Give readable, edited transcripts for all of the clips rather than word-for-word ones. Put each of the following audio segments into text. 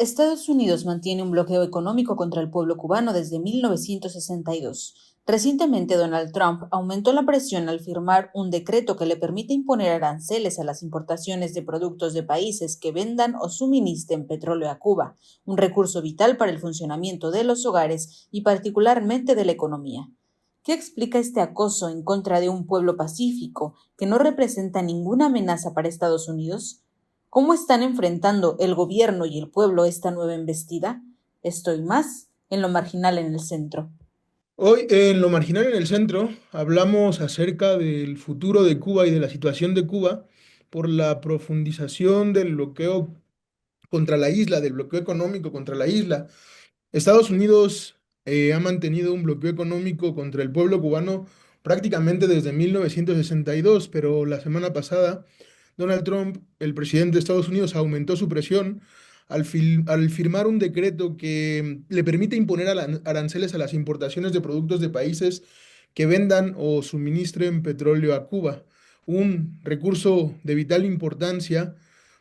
Estados Unidos mantiene un bloqueo económico contra el pueblo cubano desde 1962. Recientemente, Donald Trump aumentó la presión al firmar un decreto que le permite imponer aranceles a las importaciones de productos de países que vendan o suministren petróleo a Cuba, un recurso vital para el funcionamiento de los hogares y particularmente de la economía. ¿Qué explica este acoso en contra de un pueblo pacífico que no representa ninguna amenaza para Estados Unidos? ¿Cómo están enfrentando el gobierno y el pueblo esta nueva embestida? Estoy más en lo marginal en el centro. Hoy en Lo Marginal en el Centro hablamos acerca del futuro de Cuba y de la situación de Cuba por la profundización del bloqueo contra la isla, del bloqueo económico contra la isla. Estados Unidos ha mantenido un bloqueo económico contra el pueblo cubano prácticamente desde 1962, pero la semana pasada Donald Trump, el presidente de Estados Unidos, aumentó su presión al firmar un decreto que le permite imponer aranceles a las importaciones de productos de países que vendan o suministren petróleo a Cuba, un recurso de vital importancia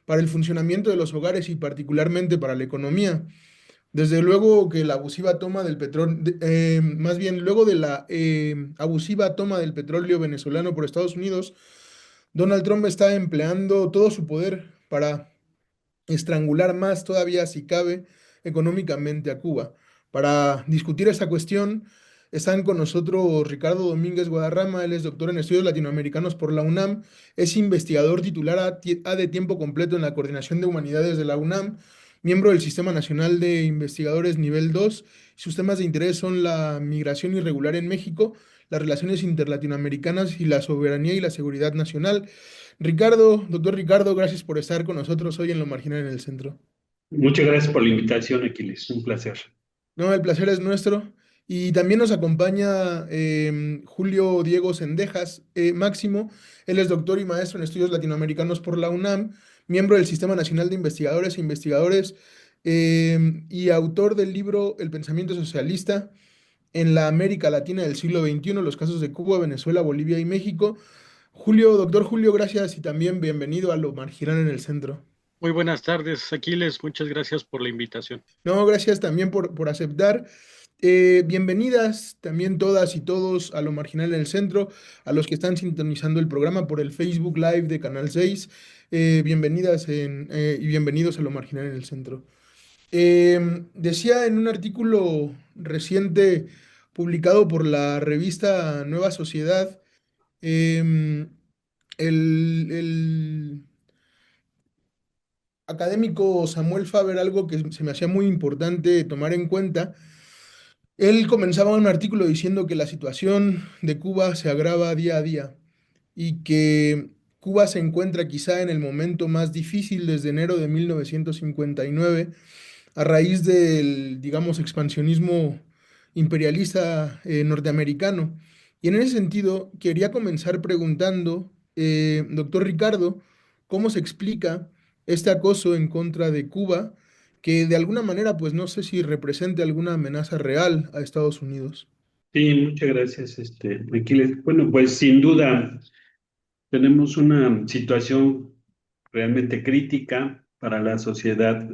para el funcionamiento de los hogares y particularmente para la economía. Desde luego que la abusiva toma del petróleo, más bien luego de la abusiva toma del petróleo venezolano por Estados Unidos, Donald Trump está empleando todo su poder para estrangular más todavía, si cabe, económicamente a Cuba. Para discutir esta cuestión, están con nosotros Ricardo Domínguez Guadarrama. Él es doctor en estudios latinoamericanos por la UNAM, es investigador titular a de tiempo completo en la Coordinación de Humanidades de la UNAM, miembro del Sistema Nacional de Investigadores Nivel 2. Sus temas de interés son la migración irregular en México, las relaciones interlatinoamericanas y la soberanía y la seguridad nacional. Ricardo, doctor Ricardo, gracias por estar con nosotros hoy en Lo Marginal en el Centro. Muchas gracias por la invitación, Aquiles. Un placer. No, el placer es nuestro. Y también nos acompaña Julio Diego Sendejas Máximo. Él es doctor y maestro en estudios latinoamericanos por la UNAM, miembro del Sistema Nacional de Investigadores e Investigadores y autor del libro El pensamiento socialista en la América Latina del siglo XXI, los casos de Cuba, Venezuela, Bolivia y México. Julio, doctor Julio, gracias y también bienvenido a Lo Marginal en el Centro. Muy buenas tardes, Aquiles. Muchas gracias por la invitación. No, gracias también por aceptar. Bienvenidas también todas y todos a Lo Marginal en el Centro, a los que están sintonizando el programa por el Facebook Live de Canal 6. Bienvenidas y bienvenidos a Lo Marginal en el Centro. Decía en un artículo reciente publicado por la revista Nueva Sociedad, em, el académico Samuel Faber, algo que se me hacía muy importante tomar en cuenta. Él comenzaba un artículo diciendo que la situación de Cuba se agrava día a día y que Cuba se encuentra quizá en el momento más difícil desde enero de 1959 a raíz del, digamos, expansionismo imperialista norteamericano. Y en ese sentido, quería comenzar preguntando, doctor Ricardo, ¿cómo se explica este acoso en contra de Cuba, que de alguna manera, pues no sé si represente alguna amenaza real a Estados Unidos? Sí, muchas gracias, Aquiles. Bueno, pues sin duda tenemos una situación realmente crítica para la sociedad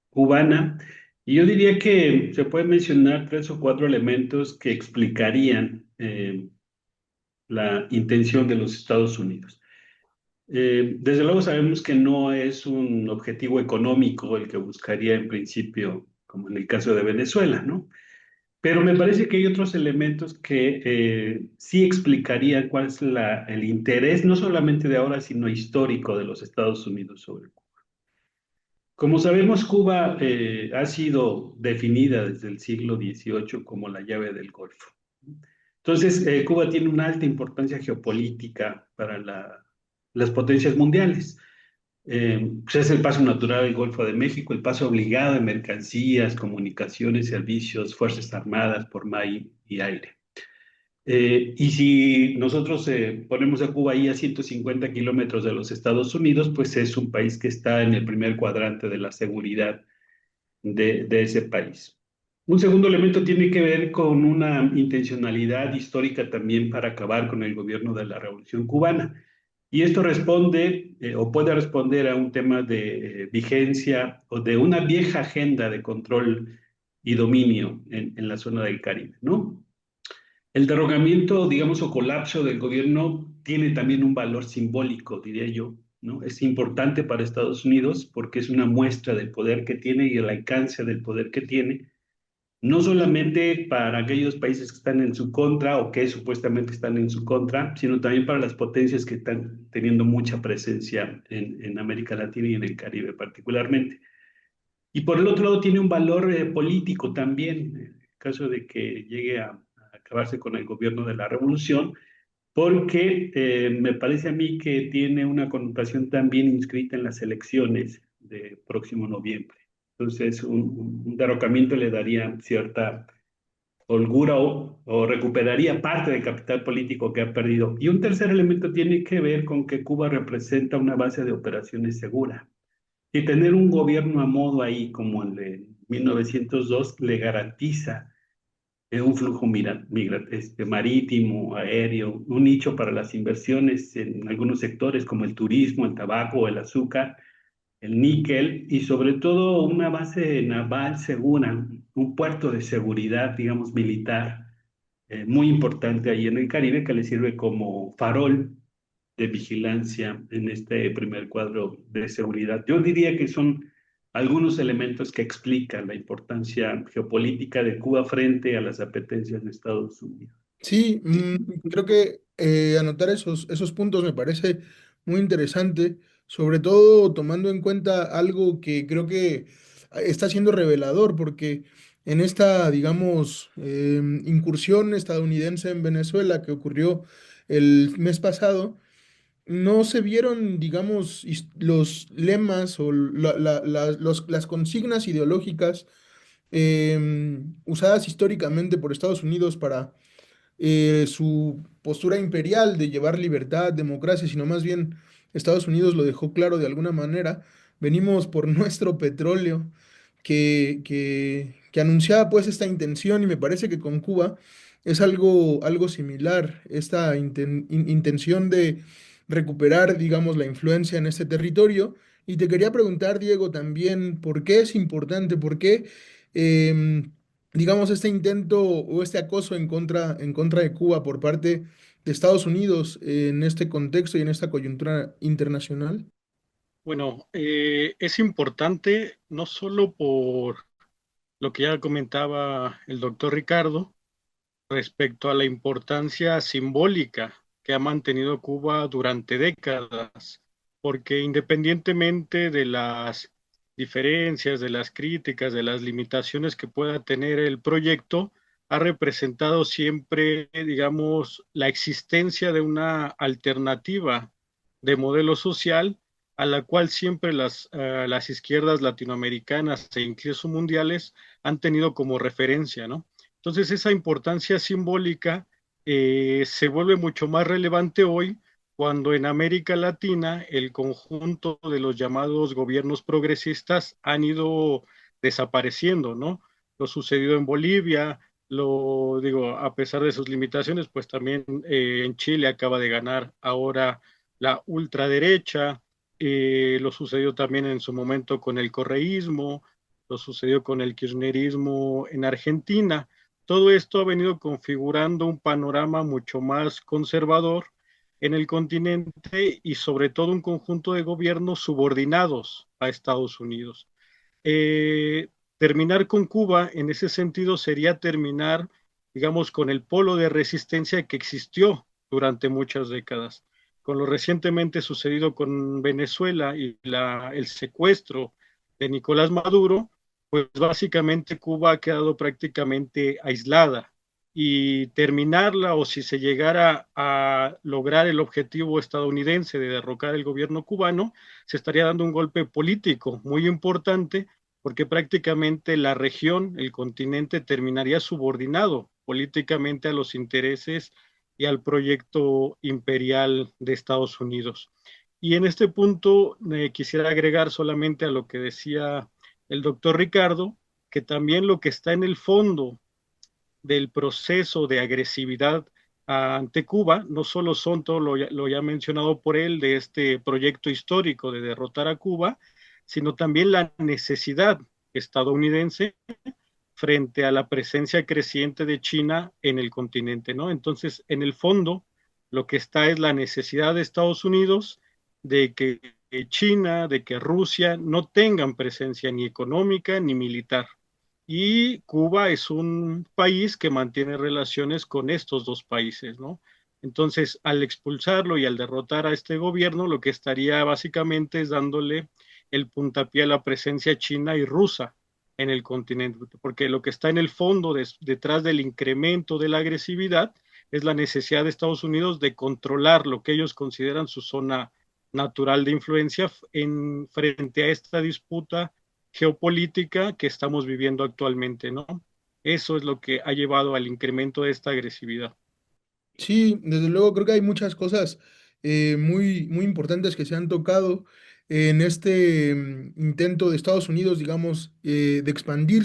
cubana y yo diría que se pueden mencionar tres o cuatro elementos que explicarían la intención de los Estados Unidos. Desde luego sabemos que no es un objetivo económico el que buscaría en principio, como en el caso de Venezuela, ¿no? Pero me parece que hay otros elementos que sí explicarían cuál es el interés, no solamente de ahora, sino histórico de los Estados Unidos sobre Cuba. Como sabemos, Cuba ha sido definida desde el siglo XVIII como la llave del Golfo. Entonces, Cuba tiene una alta importancia geopolítica para las potencias mundiales. Pues es el paso natural del Golfo de México, el paso obligado de mercancías, comunicaciones, servicios, fuerzas armadas por mar y aire. Y si nosotros ponemos a Cuba ahí a 150 kilómetros de los Estados Unidos, pues es un país que está en el primer cuadrante de la seguridad de ese país. Un segundo elemento tiene que ver con una intencionalidad histórica también para acabar con el gobierno de la Revolución Cubana. Y esto responde o puede responder a un tema de vigencia o de una vieja agenda de control y dominio en la zona del Caribe, ¿no? El derrocamiento, digamos, o colapso del gobierno tiene también un valor simbólico, diría yo, ¿no? Es importante para Estados Unidos porque es una muestra del poder que tiene y el alcance del poder que tiene, no solamente para aquellos países que están en su contra o que supuestamente están en su contra, sino también para las potencias que están teniendo mucha presencia en América Latina y en el Caribe particularmente. Y por el otro lado tiene un valor político también, en el caso de que llegue a acabarse con el gobierno de la revolución, porque me parece a mí que tiene una connotación también inscrita en las elecciones de próximo noviembre. Entonces, un derrocamiento le daría cierta holgura o recuperaría parte del capital político que ha perdido. Y un tercer elemento tiene que ver con que Cuba representa una base de operaciones segura. Y tener un gobierno a modo ahí, como el de 1902, le garantiza un flujo marítimo, aéreo, un nicho para las inversiones en algunos sectores como el turismo, el tabaco, el azúcar, el níquel y sobre todo una base naval segura, un puerto de seguridad, digamos, militar, muy importante ahí en el Caribe que le sirve como farol de vigilancia en este primer cuadro de seguridad. Yo diría que son algunos elementos que explican la importancia geopolítica de Cuba frente a las apetencias de Estados Unidos. Sí, creo que anotar esos puntos me parece muy interesante, sobre todo tomando en cuenta algo que creo que está siendo revelador, porque en esta, digamos, incursión estadounidense en Venezuela que ocurrió el mes pasado, no se vieron, digamos, los lemas o las consignas ideológicas usadas históricamente por Estados Unidos para su postura imperial de llevar libertad, democracia, sino más bien Estados Unidos lo dejó claro de alguna manera. Venimos por nuestro petróleo que anunciaba pues esta intención y me parece que con Cuba es algo similar, esta intención de recuperar, digamos, la influencia en este territorio. Y te quería preguntar, Diego, también, ¿por qué es importante? ¿Por qué, digamos, este intento o este acoso en contra de Cuba por parte de Estados Unidos en este contexto y en esta coyuntura internacional? Bueno, es importante no solo por lo que ya comentaba el doctor Ricardo respecto a la importancia simbólica que ha mantenido Cuba durante décadas, porque independientemente de las diferencias, de las críticas, de las limitaciones que pueda tener el proyecto, ha representado siempre, digamos, la existencia de una alternativa de modelo social a la cual siempre las izquierdas latinoamericanas e incluso mundiales han tenido como referencia, ¿no? Entonces esa importancia simbólica se vuelve mucho más relevante hoy cuando en América Latina el conjunto de los llamados gobiernos progresistas han ido desapareciendo, ¿no? Lo sucedido en Bolivia, lo digo, a pesar de sus limitaciones, pues también en Chile acaba de ganar ahora la ultraderecha, lo sucedió también en su momento con el correísmo, lo sucedió con el kirchnerismo en Argentina. Todo esto ha venido configurando un panorama mucho más conservador en el continente y sobre todo un conjunto de gobiernos subordinados a Estados Unidos. Terminar con Cuba en ese sentido sería terminar, digamos, con el polo de resistencia que existió durante muchas décadas. Con lo recientemente sucedido con Venezuela y el secuestro de Nicolás Maduro, pues básicamente Cuba ha quedado prácticamente aislada y terminarla, o si se llegara a lograr el objetivo estadounidense de derrocar el gobierno cubano, se estaría dando un golpe político muy importante, porque prácticamente la región, el continente, terminaría subordinado políticamente a los intereses y al proyecto imperial de Estados Unidos. Y en este punto quisiera agregar solamente a lo que decía el doctor Ricardo, que también lo que está en el fondo del proceso de agresividad ante Cuba no solo son todo lo ya mencionado por él de este proyecto histórico de derrotar a Cuba, sino también la necesidad estadounidense frente a la presencia creciente de China en el continente, ¿no? Entonces, en el fondo, lo que está es la necesidad de Estados Unidos de que China, de que Rusia no tengan presencia ni económica ni militar. Y Cuba es un país que mantiene relaciones con estos dos países, ¿no? Entonces, al expulsarlo y al derrotar a este gobierno, lo que estaría básicamente es dándole el puntapié a la presencia china y rusa en el continente, porque lo que está en el fondo detrás del incremento de la agresividad es la necesidad de Estados Unidos de controlar lo que ellos consideran su zona natural de influencia frente a esta disputa geopolítica que estamos viviendo actualmente, ¿no? Eso es lo que ha llevado al incremento de esta agresividad. Sí, desde luego creo que hay muchas cosas muy importantes que se han tocado en este intento de Estados Unidos, digamos, de expandir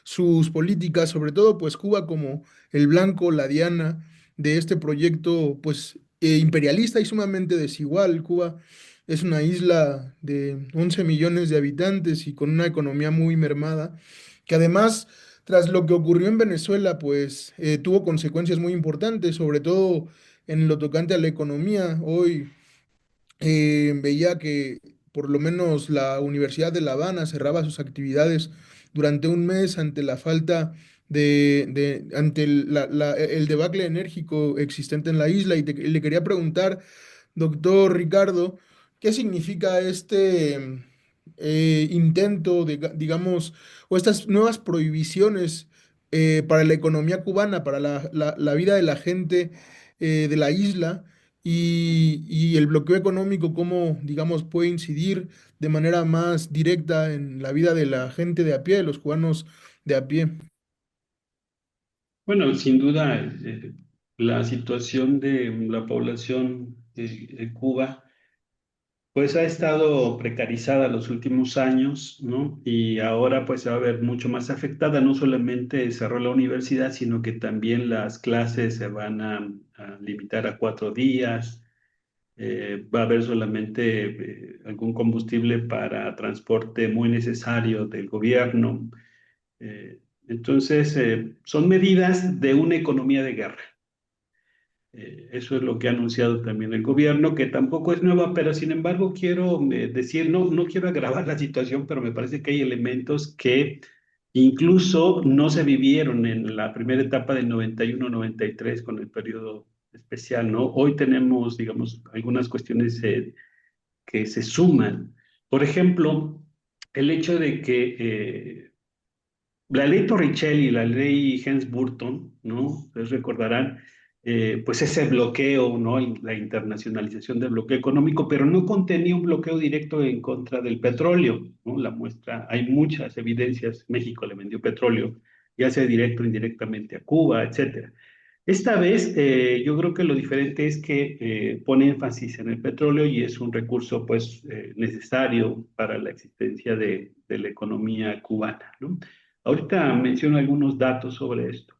sus políticas, sobre todo pues Cuba como el blanco, la diana de este proyecto pues imperialista y sumamente desigual. Cuba es una isla de 11 millones de habitantes y con una economía muy mermada, que además tras lo que ocurrió en Venezuela, pues tuvo consecuencias muy importantes, sobre todo en lo tocante a la economía. Hoy veía que por lo menos la Universidad de La Habana cerraba sus actividades durante un mes ante la falta ante el debacle enérgico existente en la isla. Le quería preguntar, doctor Ricardo, ¿qué significa este intento de, digamos, o estas nuevas prohibiciones para la economía cubana, para la vida de la gente de la isla? Y el bloqueo económico, cómo, digamos, puede incidir de manera más directa en la vida de la gente de a pie, de los cubanos de a pie. Bueno, sin duda, la situación de la población de Cuba, pues ha estado precarizada los últimos años, ¿no? Y ahora pues se va a ver mucho más afectada. No solamente cerró la universidad, sino que también las clases se van a limitar a 4 días. Va a haber solamente algún combustible para transporte muy necesario del gobierno. Entonces, son medidas de una economía de guerra. Eso es lo que ha anunciado también el gobierno, que tampoco es nueva, pero sin embargo quiero decir, no quiero agravar la situación, pero me parece que hay elementos que incluso no se vivieron en la primera etapa del 91-93 con el periodo especial, ¿no? Hoy tenemos, digamos, algunas cuestiones que se suman. Por ejemplo, el hecho de que la ley Torricelli y la ley Helms-Burton, ¿no? Ustedes recordarán, pues ese bloqueo, ¿no? La internacionalización del bloqueo económico, pero no contenía un bloqueo directo en contra del petróleo, ¿no? La muestra, hay muchas evidencias, México le vendió petróleo, ya sea directo o indirectamente a Cuba, etcétera. Esta vez yo creo que lo diferente es que pone énfasis en el petróleo y es un recurso pues necesario para la existencia de la economía cubana, ¿no? Ahorita menciono algunos datos sobre esto,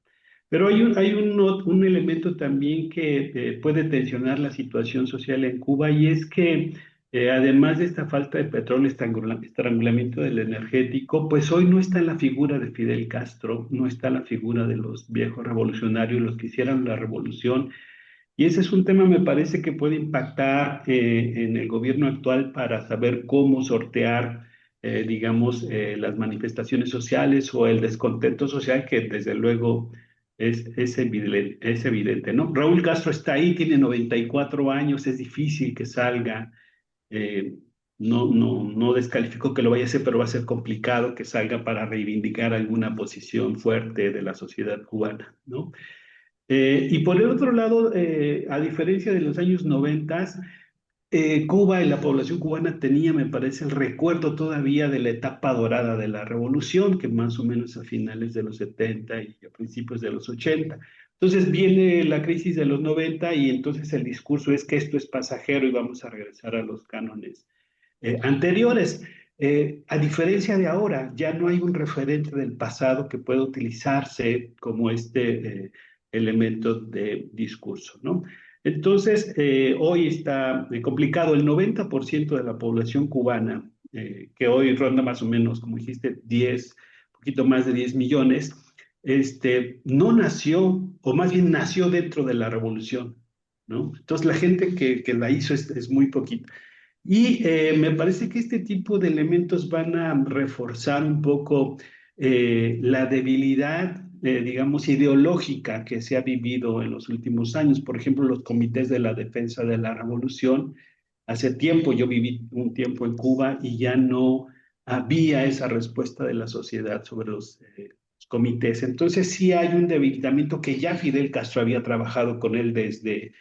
pero hay un elemento también que puede tensionar la situación social en Cuba y es que además de esta falta de petróleo, estrangulamiento del energético, pues hoy no está la figura de Fidel Castro, no está la figura de los viejos revolucionarios, los que hicieron la revolución. Y ese es un tema, me parece, que puede impactar en el gobierno actual para saber cómo sortear, digamos, las manifestaciones sociales o el descontento social que desde luego es evidente, ¿no? Raúl Castro está ahí, tiene 94 años, es difícil que salga. Eh, no descalifico que lo vaya a hacer, pero va a ser complicado que salga para reivindicar alguna posición fuerte de la sociedad cubana, ¿no? Y por el otro lado, a diferencia de los años 90, Cuba y la población cubana tenía, me parece, el recuerdo todavía de la etapa dorada de la revolución, que más o menos a finales de los 70 y a principios de los 80. Entonces viene la crisis de los 90 y entonces el discurso es que esto es pasajero y vamos a regresar a los cánones anteriores. A diferencia de ahora, ya no hay un referente del pasado que pueda utilizarse como elemento de discurso, ¿no? Entonces, hoy está complicado. El 90% de la población cubana, que hoy ronda más o menos, como dijiste, 10, poquito más de 10 millones, no nació, o más bien nació dentro de la revolución, ¿no? Entonces, la gente que la hizo es muy poquita. Y me parece que este tipo de elementos van a reforzar un poco la debilidad, digamos, ideológica que se ha vivido en los últimos años. Por ejemplo, los comités de la defensa de la revolución. Hace tiempo, yo viví un tiempo en Cuba y ya no había esa respuesta de la sociedad sobre los comités. Entonces sí hay un debilitamiento que ya Fidel Castro había trabajado con él desde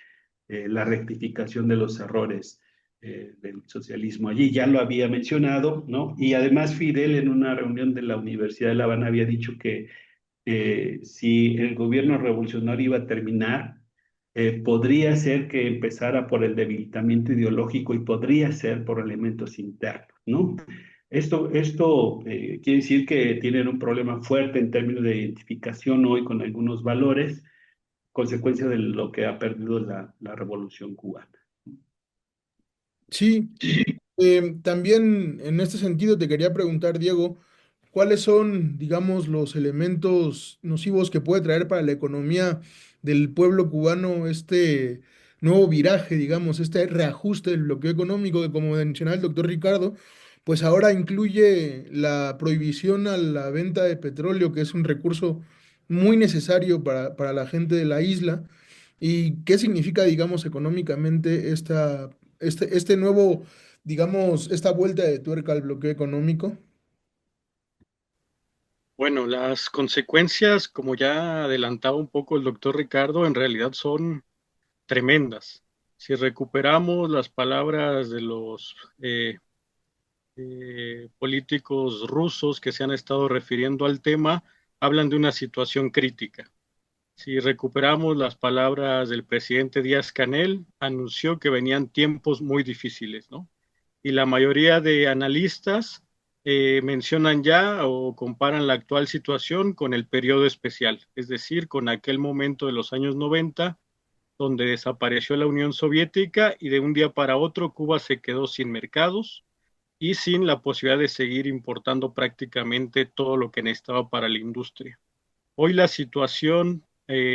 la rectificación de los errores del socialismo. Allí ya lo había mencionado, ¿no? Y además Fidel en una reunión de la Universidad de La Habana había dicho que si el gobierno revolucionario iba a terminar, podría ser que empezara por el debilitamiento ideológico y podría ser por elementos internos, ¿no? Esto quiere decir que tienen un problema fuerte en términos de identificación hoy con algunos valores, consecuencia de lo que ha perdido la revolución cubana. Sí, también en este sentido te quería preguntar, Diego, ¿cuáles son, digamos, los elementos nocivos que puede traer para la economía del pueblo cubano este nuevo viraje, digamos, este reajuste del bloqueo económico que, como mencionaba el doctor Ricardo, pues ahora incluye la prohibición a la venta de petróleo, que es un recurso muy necesario para la gente de la isla? ¿Y qué significa, digamos, económicamente este nuevo, digamos, esta vuelta de tuerca al bloqueo económico? Bueno, las consecuencias, como ya adelantaba un poco el doctor Ricardo, en realidad son tremendas. Si recuperamos las palabras de los políticos rusos que se han estado refiriendo al tema, hablan de una situación crítica. Si recuperamos las palabras del presidente Díaz-Canel, anunció que venían tiempos muy difíciles, ¿no? Y la mayoría de analistas mencionan ya o comparan la actual situación con el periodo especial, es decir, con aquel momento de los años 90, donde desapareció la Unión Soviética y de un día para otro Cuba se quedó sin mercados y sin la posibilidad de seguir importando prácticamente todo lo que necesitaba para la industria. Hoy la situación,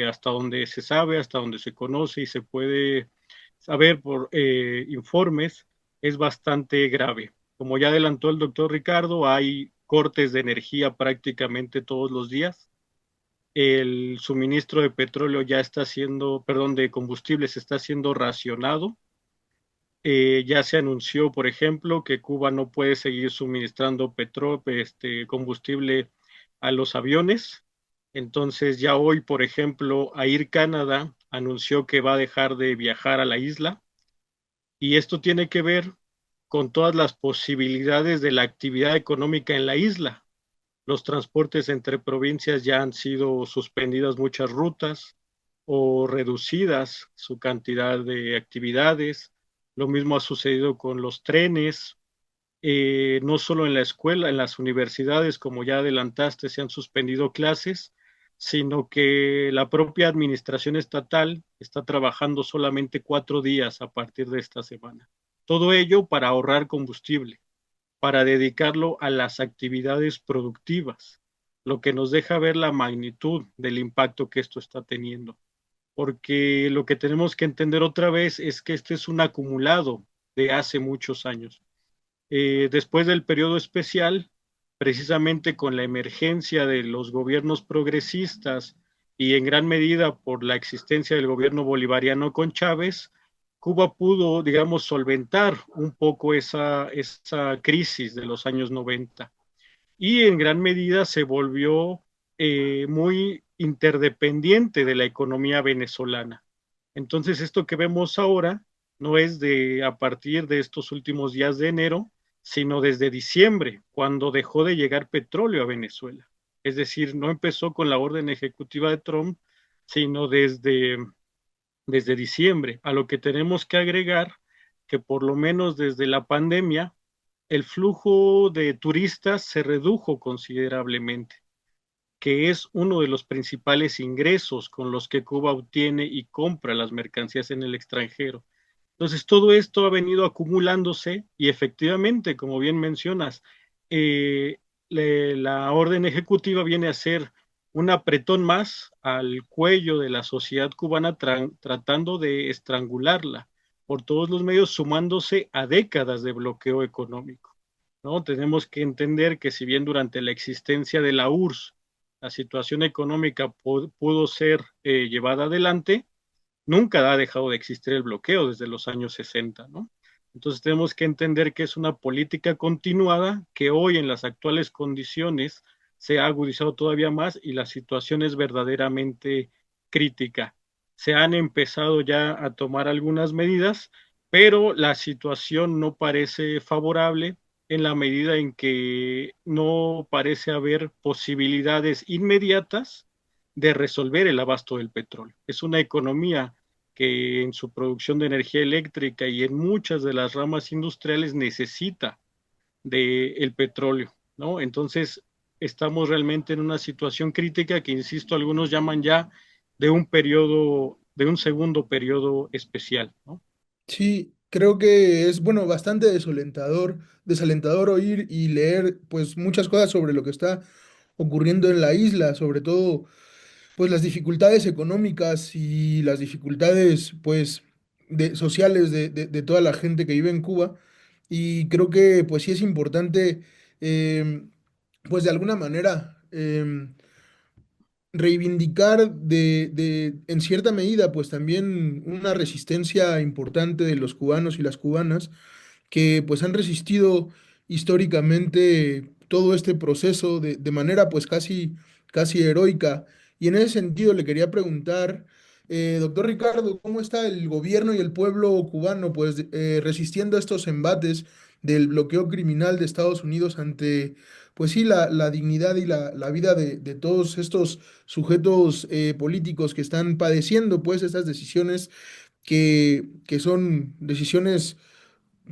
hasta donde se sabe, hasta donde se conoce y se puede saber por informes, es bastante grave. Como ya adelantó el doctor Ricardo, hay cortes de energía prácticamente todos los días. El suministro de petróleo ya está siendo, perdón, de combustibles está siendo racionado. Ya se anunció, por ejemplo, que Cuba no puede seguir suministrando combustible a los aviones. Entonces, ya hoy, por ejemplo, Air Canada anunció que va a dejar de viajar a la isla. Y esto tiene que ver con todas las posibilidades de la actividad económica en la isla. Los transportes entre provincias ya han sido suspendidas muchas rutas o reducidas su cantidad de actividades. Lo mismo ha sucedido con los trenes. No solo en la escuela, en las universidades, como ya adelantaste, se han suspendido clases, sino que la propia administración estatal está trabajando solamente 4 días a partir de esta semana. Todo ello para ahorrar combustible, para dedicarlo a las actividades productivas, lo que nos deja ver la magnitud del impacto que esto está teniendo. Porque lo que tenemos que entender otra vez es que este es un acumulado de hace muchos años. Después del periodo especial, precisamente con la emergencia de los gobiernos progresistas y en gran medida por la existencia del gobierno bolivariano con Chávez, Cuba pudo, digamos, solventar un poco esa crisis de los años 90 y en gran medida se volvió muy interdependiente de la economía venezolana. Entonces, esto que vemos ahora no es de a partir de estos últimos días de enero, sino desde diciembre, cuando dejó de llegar petróleo a Venezuela. Es decir, no empezó con la orden ejecutiva de Trump, sino desde diciembre, a lo que tenemos que agregar que por lo menos desde la pandemia, el flujo de turistas se redujo considerablemente, que es uno de los principales ingresos con los que Cuba obtiene y compra las mercancías en el extranjero. Entonces, todo esto ha venido acumulándose y efectivamente, como bien mencionas, eh, la orden ejecutiva viene a ser un apretón más al cuello de la sociedad cubana tratando de estrangularla por todos los medios, sumándose a décadas de bloqueo económico, ¿no? Tenemos que entender que si bien durante la existencia de la URSS la situación económica pudo ser llevada adelante, nunca ha dejado de existir el bloqueo desde los años 60, ¿no? Entonces tenemos que entender que es una política continuada que hoy en las actuales condiciones se ha agudizado todavía más y la situación es verdaderamente crítica. Se han empezado ya a tomar algunas medidas, pero la situación no parece favorable en la medida en que no parece haber posibilidades inmediatas de resolver el abasto del petróleo. Es una economía que en su producción de energía eléctrica y en muchas de las ramas industriales necesita del petróleo, ¿no? Entonces, estamos realmente en una situación crítica que, insisto, algunos llaman ya de un periodo, de un segundo periodo especial, ¿no? Sí, creo que es, bueno, bastante desalentador oír y leer, pues, muchas cosas sobre lo que está ocurriendo en la isla, sobre todo, pues, las dificultades económicas y las dificultades, pues, sociales de toda la gente que vive en Cuba. Y creo que, pues, sí es importante, pues, de alguna manera, reivindicar en cierta medida, pues también una resistencia importante de los cubanos y las cubanas que pues han resistido históricamente todo este proceso de manera pues casi heroica. Y en ese sentido le quería preguntar, doctor Ricardo, ¿cómo está el gobierno y el pueblo cubano pues resistiendo estos embates del bloqueo criminal de Estados Unidos ante pues sí la dignidad y la vida de todos estos sujetos políticos que están padeciendo pues estas decisiones que son decisiones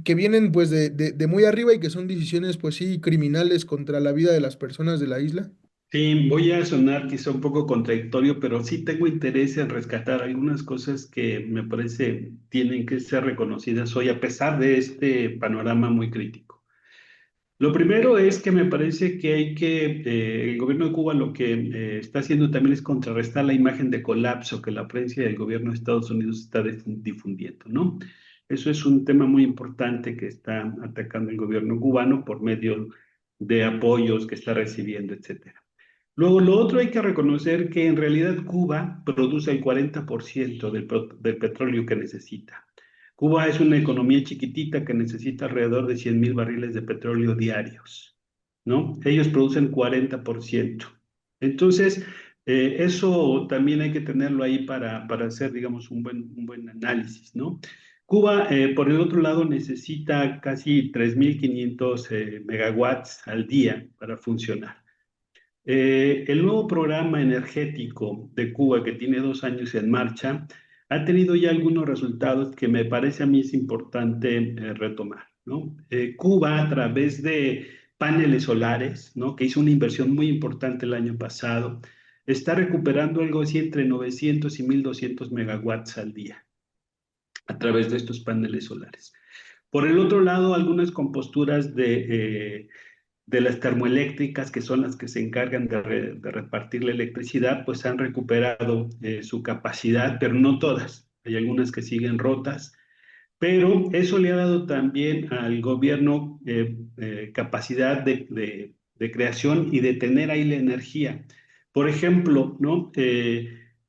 que vienen pues de muy arriba y que son decisiones pues sí criminales contra la vida de las personas de la isla? Sí, voy a sonar quizá un poco contradictorio, pero sí tengo interés en rescatar algunas cosas que me parece tienen que ser reconocidas hoy, a pesar de este panorama muy crítico. Lo primero es que me parece que el gobierno de Cuba lo que está haciendo también es contrarrestar la imagen de colapso que la prensa y el gobierno de Estados Unidos está difundiendo, ¿no? Eso es un tema muy importante que está atacando el gobierno cubano por medio de apoyos que está recibiendo, etcétera. Luego, lo otro hay que reconocer que en realidad Cuba produce el 40% del petróleo que necesita. Cuba es una economía chiquitita que necesita alrededor de 100,000 barriles de petróleo diarios, ¿no? Ellos producen 40%. Entonces, eso también hay que tenerlo ahí para hacer, digamos, un buen análisis, ¿no? Cuba, por el otro lado, necesita casi 3.500 megawatts al día para funcionar. El nuevo programa energético de Cuba, que tiene 2 años en marcha, ha tenido ya algunos resultados que me parece a mí es importante retomar, ¿no? Cuba, a través de paneles solares, ¿no? Que hizo una inversión muy importante el año pasado, está recuperando algo así entre 900 y 1.200 megawatts al día a través de estos paneles solares. Por el otro lado, algunas composturas de las termoeléctricas, que son las que se encargan de repartir la electricidad, pues han recuperado su capacidad, pero no todas. Hay algunas que siguen rotas, pero eso le ha dado también al gobierno capacidad de creación y de tener ahí la energía. Por ejemplo, ¿no?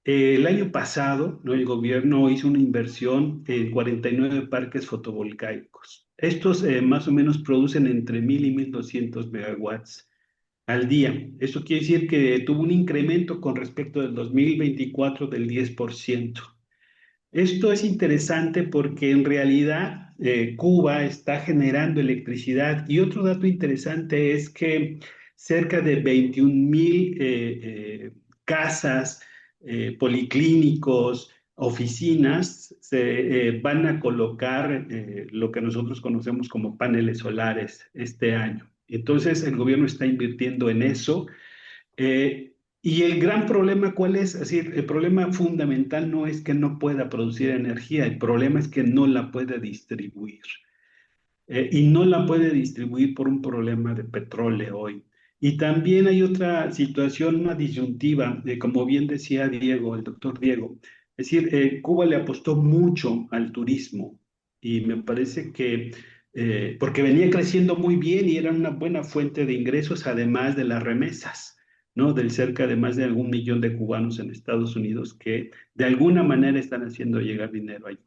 El año pasado, ¿no? El gobierno hizo una inversión en 49 parques fotovoltaicos. Estos más o menos producen entre 1000 y 1200 megawatts al día. Eso quiere decir que tuvo un incremento con respecto del 2024 del 10%. Esto es interesante porque en realidad Cuba está generando electricidad y otro dato interesante es que cerca de 21,000 casas, policlínicos, oficinas se van a colocar lo que nosotros conocemos como paneles solares este año. Entonces el gobierno está invirtiendo en eso. Y el gran problema, ¿cuál es? Es decir, el problema fundamental no es que no pueda producir energía, el problema es que no la puede distribuir. Y no la puede distribuir por un problema de petróleo hoy. Y también hay otra situación, una disyuntiva, como bien decía Diego, el doctor Diego. Es decir, Cuba le apostó mucho al turismo y me parece que, porque venía creciendo muy bien y era una buena fuente de ingresos, además de las remesas, ¿no? Del cerca de más de 1 millón de cubanos en Estados Unidos que de alguna manera están haciendo llegar dinero ahí.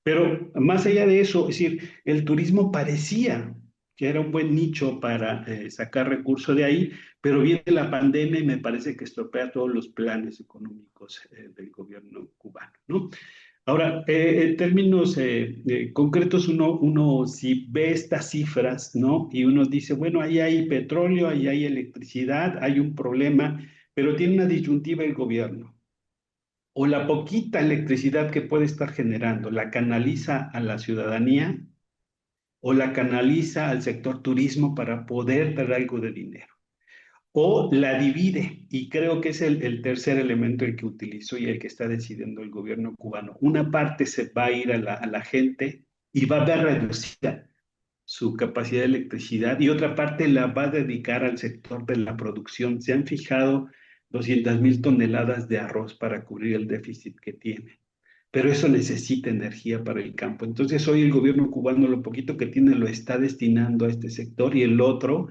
Pero más allá de eso, es decir, el turismo parecía que era un buen nicho para sacar recursos de ahí, pero viene la pandemia y me parece que estropea todos los planes económicos del gobierno cubano, ¿no? Ahora, en términos concretos, uno si ve estas cifras, ¿no? Y uno dice, bueno, ahí hay petróleo, ahí hay electricidad, hay un problema, pero tiene una disyuntiva el gobierno o la poquita electricidad que puede estar generando, la canaliza a la ciudadanía o la canaliza al sector turismo para poder dar algo de dinero. O la divide, y creo que es el tercer elemento el que utilizó y el que está decidiendo el gobierno cubano. Una parte se va a ir a la gente y va a ver reducida su capacidad de electricidad y otra parte la va a dedicar al sector de la producción. Se han fijado 200,000 toneladas de arroz para cubrir el déficit que tiene, pero eso necesita energía para el campo. Entonces hoy el gobierno cubano lo poquito que tiene lo está destinando a este sector y el otro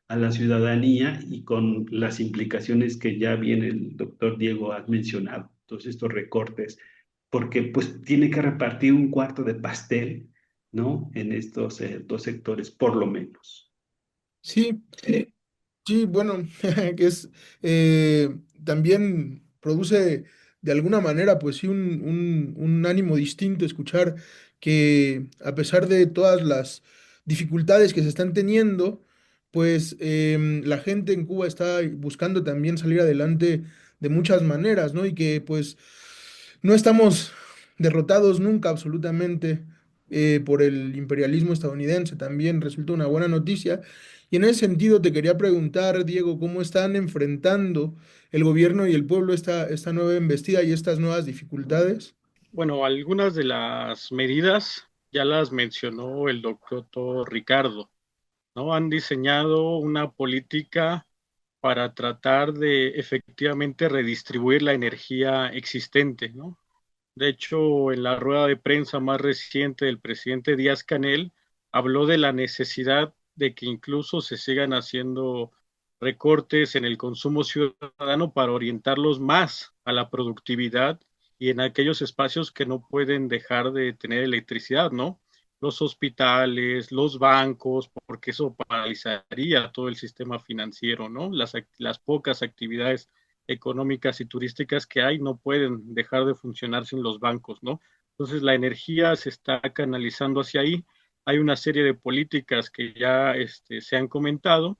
a la ciudadanía y con las implicaciones que ya bien el doctor Diego ha mencionado, todos estos recortes, porque pues tiene que repartir un cuarto de pastel, ¿no? En estos dos sectores, por lo menos. Sí, sí, bueno, que es también produce de alguna manera, pues sí, un ánimo distinto escuchar que a pesar de todas las dificultades que se están teniendo, pues la gente en Cuba está buscando también salir adelante de muchas maneras, ¿no? Y que pues no estamos derrotados nunca absolutamente por el imperialismo estadounidense. También resulta una buena noticia. Y en ese sentido te quería preguntar, Diego, ¿cómo están enfrentando el gobierno y el pueblo esta nueva embestida y estas nuevas dificultades? Bueno, algunas de las medidas ya las mencionó el doctor Ricardo, ¿no? Han diseñado una política para tratar de efectivamente redistribuir la energía existente, ¿no? De hecho, en la rueda de prensa más reciente del presidente Díaz-Canel, habló de la necesidad de que incluso se sigan haciendo recortes en el consumo ciudadano para orientarlos más a la productividad y en aquellos espacios que no pueden dejar de tener electricidad, ¿no? Los hospitales, los bancos, porque eso paralizaría todo el sistema financiero, ¿no? Las pocas actividades económicas y turísticas que hay no pueden dejar de funcionar sin los bancos, ¿no? Entonces la energía se está canalizando hacia ahí. Hay una serie de políticas que ya se han comentado,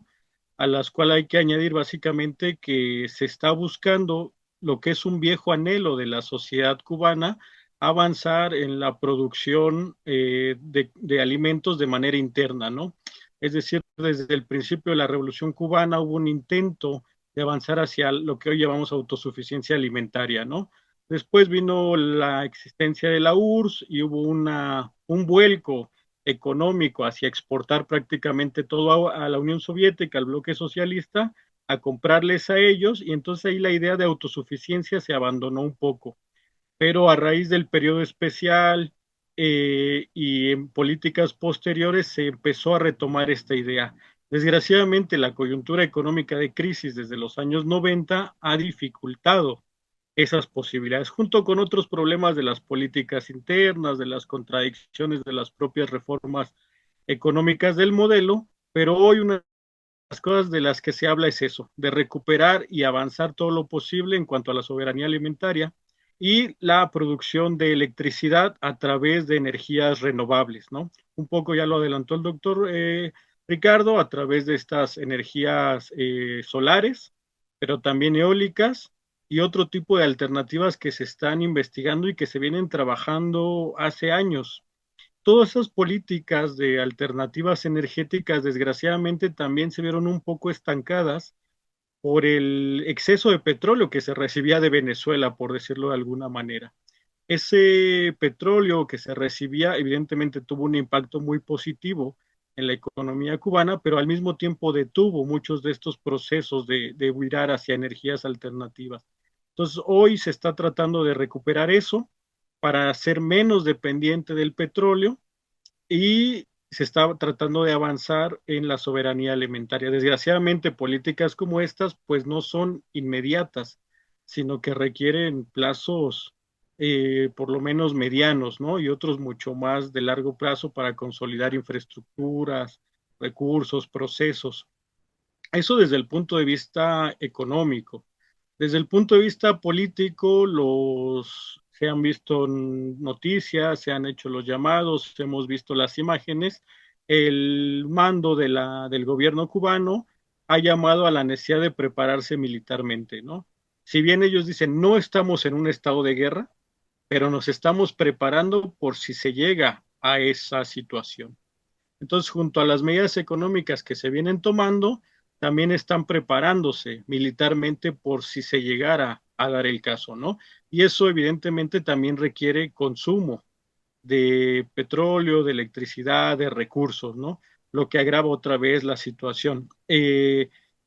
a las cuales hay que añadir básicamente que se está buscando lo que es un viejo anhelo de la sociedad cubana, avanzar en la producción de alimentos de manera interna, ¿no? Es decir, desde el principio de la Revolución Cubana hubo un intento de avanzar hacia lo que hoy llamamos autosuficiencia alimentaria, ¿no? Después vino la existencia de la URSS y hubo un vuelco económico hacia exportar prácticamente todo a la Unión Soviética, al bloque socialista, a comprarles a ellos, y entonces ahí la idea de autosuficiencia se abandonó un poco. Pero a raíz del periodo especial y en políticas posteriores se empezó a retomar esta idea. Desgraciadamente, la coyuntura económica de crisis desde los años 90 ha dificultado esas posibilidades, junto con otros problemas de las políticas internas, de las contradicciones de las propias reformas económicas del modelo, pero hoy una de las cosas de las que se habla es eso, de recuperar y avanzar todo lo posible en cuanto a la soberanía alimentaria y la producción de electricidad a través de energías renovables, ¿no? Un poco ya lo adelantó el doctor Ricardo, a través de estas energías solares, pero también eólicas y otro tipo de alternativas que se están investigando y que se vienen trabajando hace años. Todas esas políticas de alternativas energéticas, desgraciadamente, también se vieron un poco estancadas por el exceso de petróleo que se recibía de Venezuela, por decirlo de alguna manera. Ese petróleo que se recibía, evidentemente, tuvo un impacto muy positivo en la economía cubana, pero al mismo tiempo detuvo muchos de estos procesos de virar hacia energías alternativas. Entonces, hoy se está tratando de recuperar eso para ser menos dependiente del petróleo y se está tratando de avanzar en la soberanía alimentaria. Desgraciadamente, políticas como estas, pues no son inmediatas, sino que requieren plazos por lo menos medianos, ¿no? Y otros mucho más de largo plazo para consolidar infraestructuras, recursos, procesos. Eso desde el punto de vista económico. Desde el punto de vista político, se han visto noticias, se han hecho los llamados, hemos visto las imágenes. El mando del gobierno cubano ha llamado a la necesidad de prepararse militarmente, ¿no? Si bien ellos dicen no estamos en un estado de guerra, pero nos estamos preparando por si se llega a esa situación. Entonces, junto a las medidas económicas que se vienen tomando, también están preparándose militarmente por si se llegara a dar el caso, ¿no? Y eso evidentemente también requiere consumo de petróleo, de electricidad, de recursos, ¿no? Lo que agrava otra vez la situación.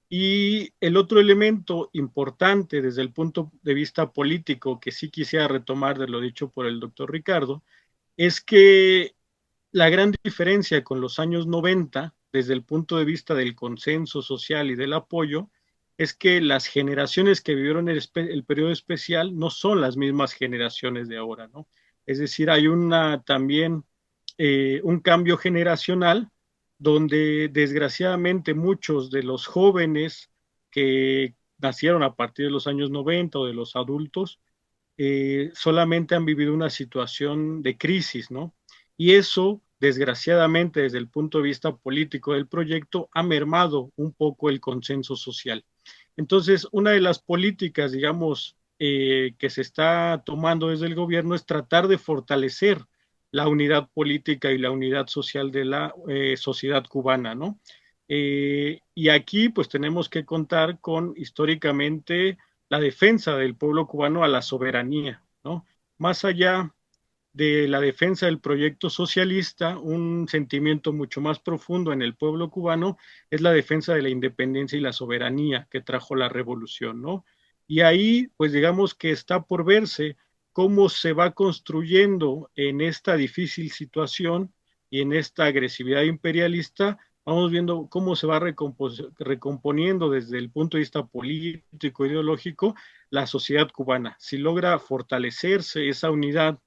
Y el otro elemento importante desde el punto de vista político que sí quisiera retomar de lo dicho por el doctor Ricardo, es que la gran diferencia con los años 90, desde el punto de vista del consenso social y del apoyo, es que las generaciones que vivieron el periodo especial no son las mismas generaciones de ahora, ¿no? Es decir, hay también un cambio generacional donde desgraciadamente muchos de los jóvenes que nacieron a partir de los años 90 o de los adultos solamente han vivido una situación de crisis, ¿no? Y eso, desgraciadamente, desde el punto de vista político del proyecto, ha mermado un poco el consenso social. Entonces, una de las políticas, digamos, que se está tomando desde el gobierno es tratar de fortalecer la unidad política y la unidad social de la sociedad cubana, ¿no? Y aquí, pues, tenemos que contar con, históricamente, la defensa del pueblo cubano a la soberanía, ¿no? Más allá de la defensa del proyecto socialista, un sentimiento mucho más profundo en el pueblo cubano es la defensa de la independencia y la soberanía que trajo la revolución, ¿no? Y ahí, pues digamos que está por verse cómo se va construyendo en esta difícil situación y en esta agresividad imperialista, vamos viendo cómo se va recomponiendo desde el punto de vista político, ideológico, la sociedad cubana. Si logra fortalecerse esa unidad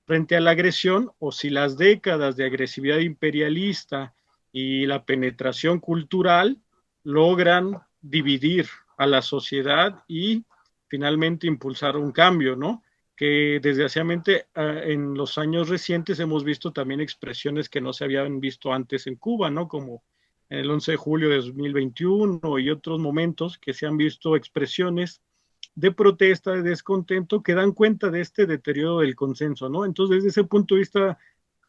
frente a la agresión o si las décadas de agresividad imperialista y la penetración cultural logran dividir a la sociedad y finalmente impulsar un cambio, ¿no? Que desgraciadamente en los años recientes hemos visto también expresiones que no se habían visto antes en Cuba, ¿no? Como en el 11 de julio de 2021 y otros momentos que se han visto expresiones de protesta, de descontento, que dan cuenta de este deterioro del consenso, ¿no? Entonces, desde ese punto de vista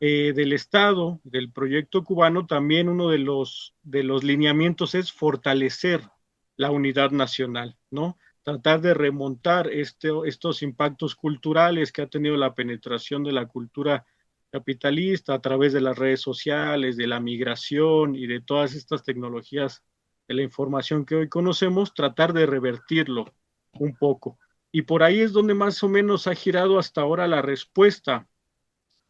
del Estado, del proyecto cubano, también uno de los lineamientos es fortalecer la unidad nacional, ¿no? Tratar de remontar estos impactos culturales que ha tenido la penetración de la cultura capitalista a través de las redes sociales, de la migración y de todas estas tecnologías de la información que hoy conocemos, tratar de revertirlo un poco. Y por ahí es donde más o menos ha girado hasta ahora la respuesta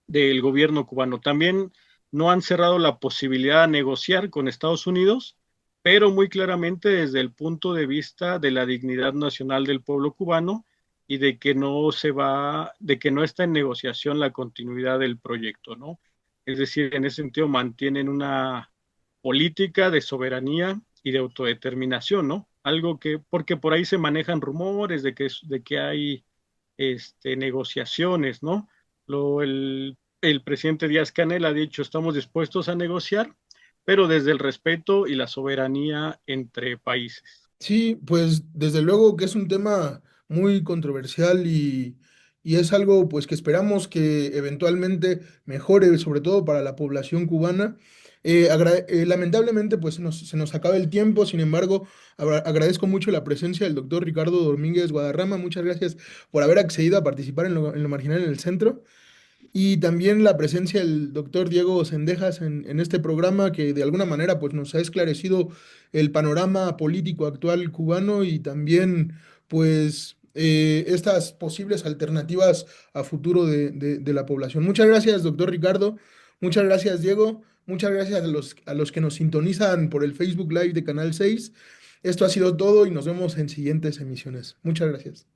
del gobierno cubano. También no han cerrado la posibilidad de negociar con Estados Unidos, pero muy claramente desde el punto de vista de la dignidad nacional del pueblo cubano y de que de que no está en negociación la continuidad del proyecto, ¿no? Es decir, en ese sentido mantienen una política de soberanía y de autodeterminación, ¿no? Algo que, porque por ahí se manejan rumores de que hay negociaciones, ¿no? El presidente Díaz-Canel ha dicho, estamos dispuestos a negociar, pero desde el respeto y la soberanía entre países. Sí, pues desde luego que es un tema muy controversial y es algo pues que esperamos que eventualmente mejore, sobre todo para la población cubana. Lamentablemente pues se nos acaba el tiempo, sin embargo agradezco mucho la presencia del doctor Ricardo Domínguez Guadarrama. Muchas gracias por haber accedido a participar en lo marginal en el centro. Y también la presencia del doctor Diego Cendejas en este programa que de alguna manera pues, nos ha esclarecido el panorama político actual cubano y también pues, estas posibles alternativas a futuro de la población. Muchas gracias, doctor Ricardo. Muchas gracias, Diego. Muchas gracias a los que nos sintonizan por el Facebook Live de Canal 6. Esto ha sido todo y nos vemos en siguientes emisiones. Muchas gracias.